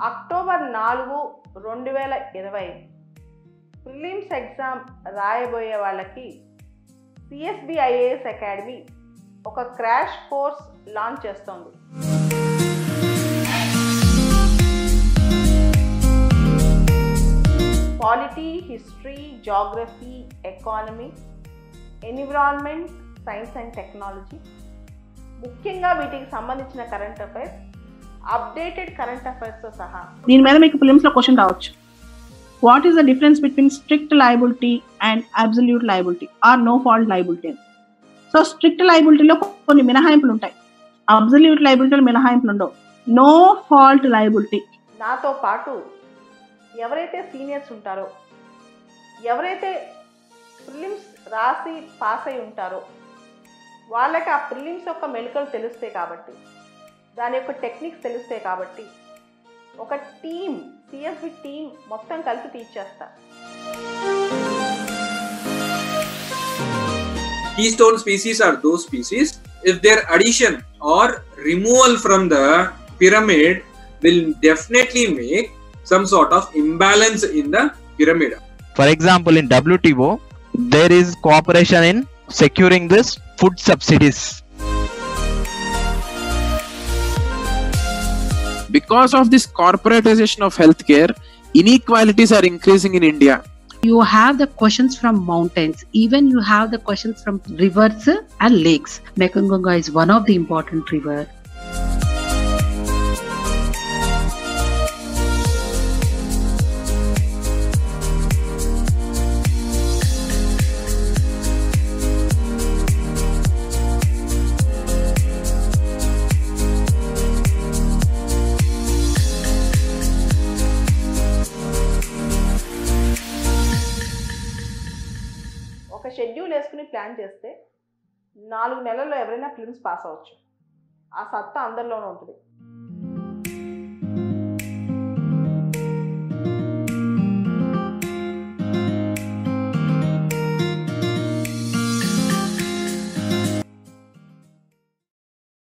October 4, 2020 prelims exam రాయబోయే వాళ్ళకి CSB IAS academy ఒక క్రాష్ కోర్స్ లాంచ్ చేస్తోంది. Polity, history, geography, economy, environment, science and technology, ముఖ్యంగా వీటికి సంబంధించిన కరెంట్ అఫైర్స్, అప్డేటెడ్ కరెంట్ అఫైర్స్తో సహా. దీని మీద మీకు ఫిలిమ్స్లో క్వశ్చన్ రావచ్చు. What is the difference between strict liability and absolute liability or no fault liability? So strict లయబిలిటీలో కొన్ని మినహాయింపులు ఉంటాయి, అబ్సల్యూట్ లయబిలిటీలో మినహాయింపులు ఉండవు. No fault liability. నాతో పాటు ఎవరైతే సీనియర్స్ ఉంటారో, ఎవరైతే ప్రిలిమ్స్ రాసి పాస్ అయి ఉంటారో వాళ్ళకి ఆ ప్రిలిమ్స్ యొక్క మెలకువలు తెలుస్తాయి కాబట్టి, దాని యొక్క టెక్నిక్స్ తెలుస్తాయి కాబట్టి ఒక టీమ్, సిఎస్బి టీమ్ మొత్తం కలిసి టీచ్ చేస్తారు. Keystone species are those species if their addition or removal from the pyramid will definitely make some sort of imbalance in the pyramid. For example, in WTO, there is cooperation in securing this food subsidies. Because of this corporatization of healthcare, inequalities are increasing in India. You have the questions from mountains, even you have the questions from rivers and lakes. Mekong Ganga is one of the important rivers. ఒక schedule వేసుకుని plan చేస్తే 4 నెలల్లో ఎవరైనా prelims pass అవ్వచ్చు. ఆ సత్తా అందరిలోనూ ఉంటుంది.